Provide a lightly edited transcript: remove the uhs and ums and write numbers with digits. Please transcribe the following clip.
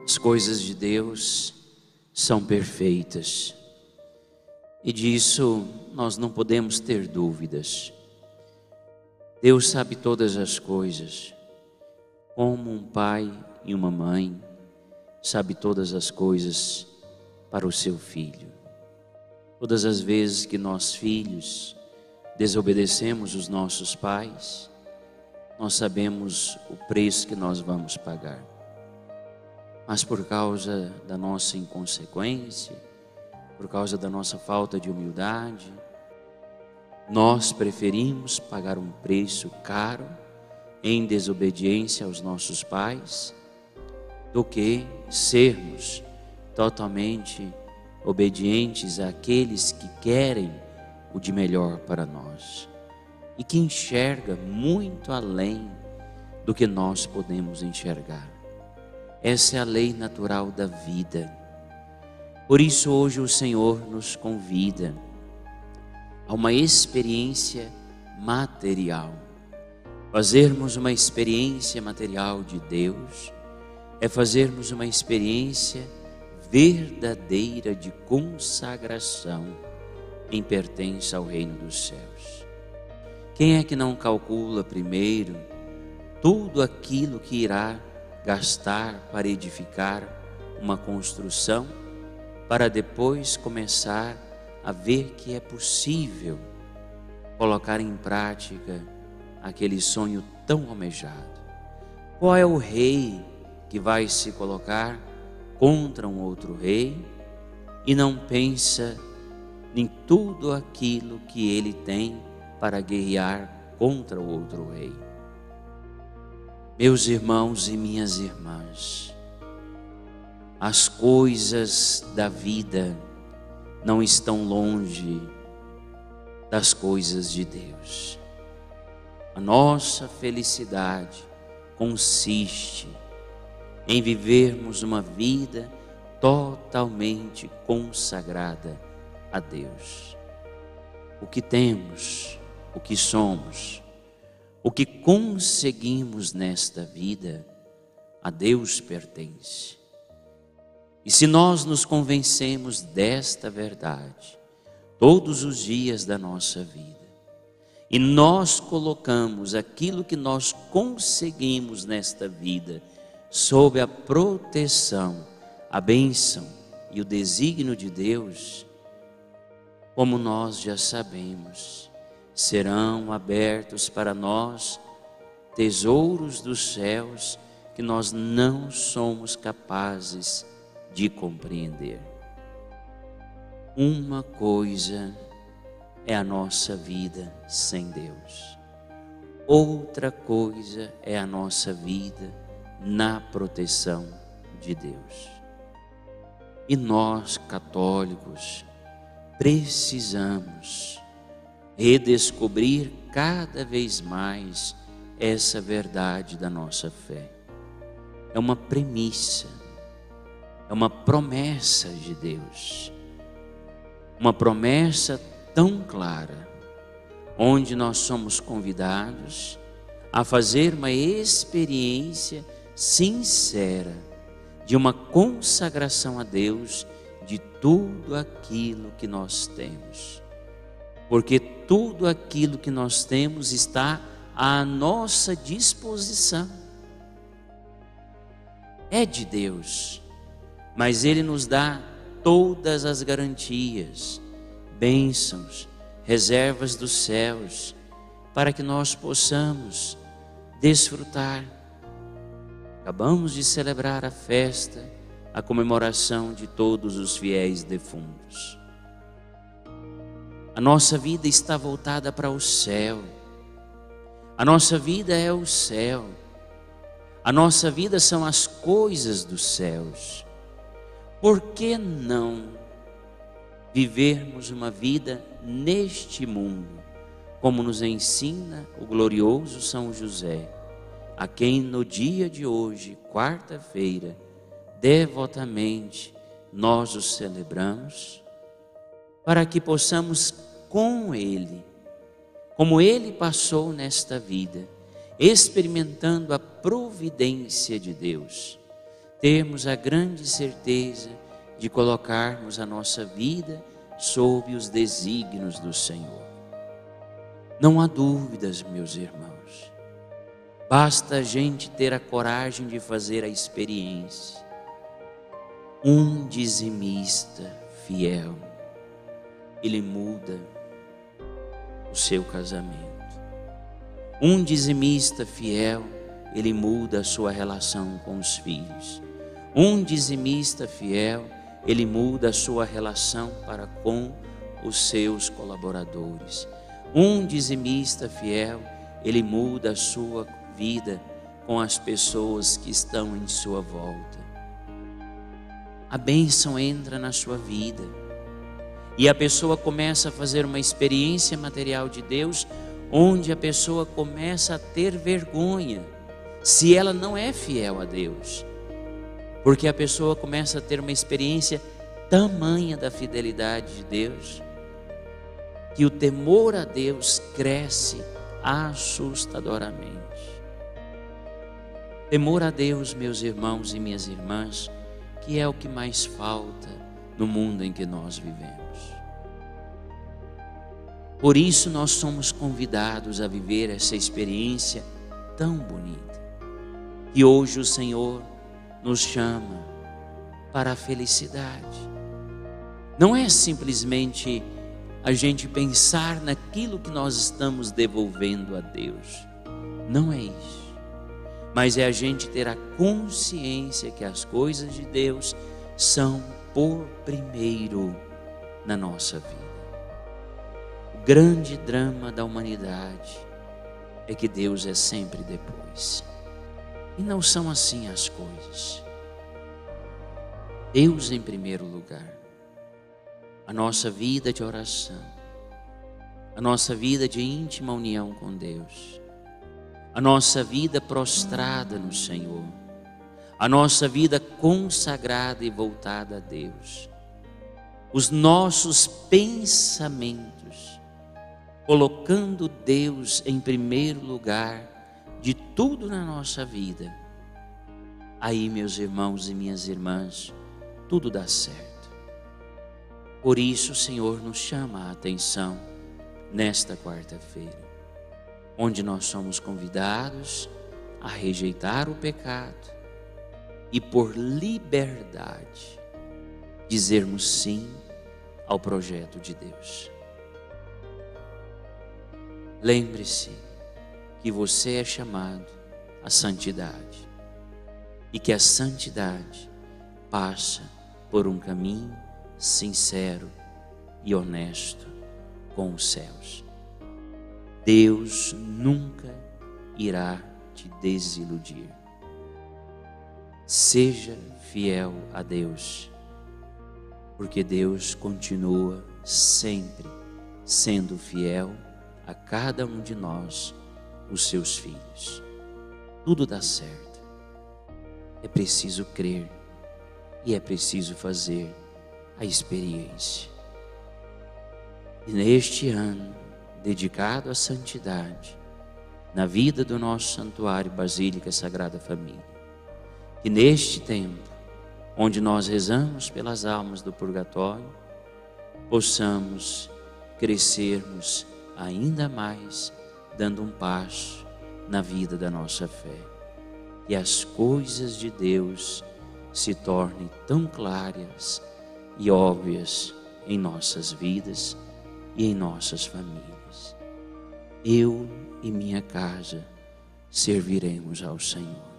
As coisas de Deus são perfeitas e disso nós não podemos ter dúvidas. Deus sabe todas as coisas, como um pai e uma mãe sabe todas as coisas para o seu filho. Todas as vezes que nós filhos desobedecemos os nossos pais, nós sabemos o preço que nós vamos pagar. Mas por causa da nossa inconsequência, por causa da nossa falta de humildade, nós preferimos pagar um preço caro em desobediência aos nossos pais, do que sermos totalmente obedientes àqueles que querem o de melhor para nós e que enxerga muito além do que nós podemos enxergar. Essa é a lei natural da vida. Por isso hoje o Senhor nos convida a uma experiência material. Fazermos uma experiência material de Deus é fazermos uma experiência verdadeira de consagração em pertença ao reino dos céus. Quem é que não calcula primeiro tudo aquilo que irá gastar para edificar uma construção, para depois começar a ver que é possível colocar em prática aquele sonho tão almejado? Qual é o rei que vai se colocar contra um outro rei e não pensa em tudo aquilo que ele tem para guerrear contra o outro rei? Meus irmãos e minhas irmãs, as coisas da vida não estão longe das coisas de Deus. A nossa felicidade consiste em vivermos uma vida totalmente consagrada a Deus. O que temos, o que somos, o que conseguimos nesta vida, a Deus pertence. E se nós nos convencemos desta verdade todos os dias da nossa vida, e nós colocamos aquilo que nós conseguimos nesta vida sob a proteção, a bênção e o desígnio de Deus, como nós já sabemos, serão abertos para nós tesouros dos céus que nós não somos capazes de compreender. Uma coisa é a nossa vida sem Deus, outra coisa é a nossa vida na proteção de Deus. E nós, católicos, precisamos redescobrir cada vez mais essa verdade da nossa fé. É uma premissa, é uma promessa de Deus, uma promessa tão clara, onde nós somos convidados a fazer uma experiência sincera de uma consagração a Deus de tudo aquilo que nós temos, porque tudo aquilo que nós temos está à nossa disposição. É de Deus, mas Ele nos dá todas as garantias, bênçãos, reservas dos céus, para que nós possamos desfrutar. Acabamos de celebrar a festa, a comemoração de todos os fiéis defuntos. A nossa vida está voltada para o céu. A nossa vida é o céu. A nossa vida são as coisas dos céus. Por que não vivermos uma vida neste mundo, como nos ensina o glorioso São José, a quem no dia de hoje, quarta-feira, devotamente nós o celebramos, para que possamos com Ele, como Ele passou nesta vida, experimentando a providência de Deus, termos a grande certeza de colocarmos a nossa vida sob os desígnios do Senhor. Não há dúvidas, meus irmãos. Basta a gente ter a coragem de fazer a experiência. Um dizimista fiel, ele muda o seu casamento. Um dizimista fiel, ele muda a sua relação com os filhos. Um dizimista fiel, ele muda a sua relação para com os seus colaboradores. Um dizimista fiel, ele muda a sua vida com as pessoas que estão em sua volta. A bênção entra na sua vida e a pessoa começa a fazer uma experiência material de Deus, onde a pessoa começa a ter vergonha se ela não é fiel a Deus, porque a pessoa começa a ter uma experiência tamanha da fidelidade de Deus, que o temor a Deus cresce assustadoramente. Temor a Deus, meus irmãos e minhas irmãs, que é o que mais falta no mundo em que nós vivemos. Por isso nós somos convidados a viver essa experiência tão bonita, que hoje o Senhor nos chama para a felicidade. Não é simplesmente a gente pensar naquilo que nós estamos devolvendo a Deus. Não é isso. Mas é a gente ter a consciência que as coisas de Deus são por primeiro na nossa vida. O grande drama da humanidade é que Deus é sempre depois. E não são assim as coisas. Deus em primeiro lugar. A nossa vida de oração, a nossa vida de íntima união com Deus, a nossa vida prostrada no Senhor, a nossa vida consagrada e voltada a Deus, os nossos pensamentos, colocando Deus em primeiro lugar de tudo na nossa vida. Aí, meus irmãos e minhas irmãs, tudo dá certo. Por isso o Senhor nos chama a atenção nesta quarta-feira, onde nós somos convidados a rejeitar o pecado e por liberdade dizermos sim ao projeto de Deus. Lembre-se que você é chamado à santidade e que a santidade passa por um caminho sincero e honesto com os céus. Deus nunca irá te desiludir. Seja fiel a Deus, porque Deus continua sempre sendo fiel a cada um de nós, os seus filhos. Tudo dá certo. É preciso crer e é preciso fazer a experiência. E neste ano dedicado à santidade, na vida do nosso santuário Basílica Sagrada Família, que neste tempo, onde nós rezamos pelas almas do purgatório, possamos crescermos ainda mais, dando um passo na vida da nossa fé, e as coisas de Deus se tornem tão claras e óbvias em nossas vidas e em nossas famílias. Eu e minha casa serviremos ao Senhor.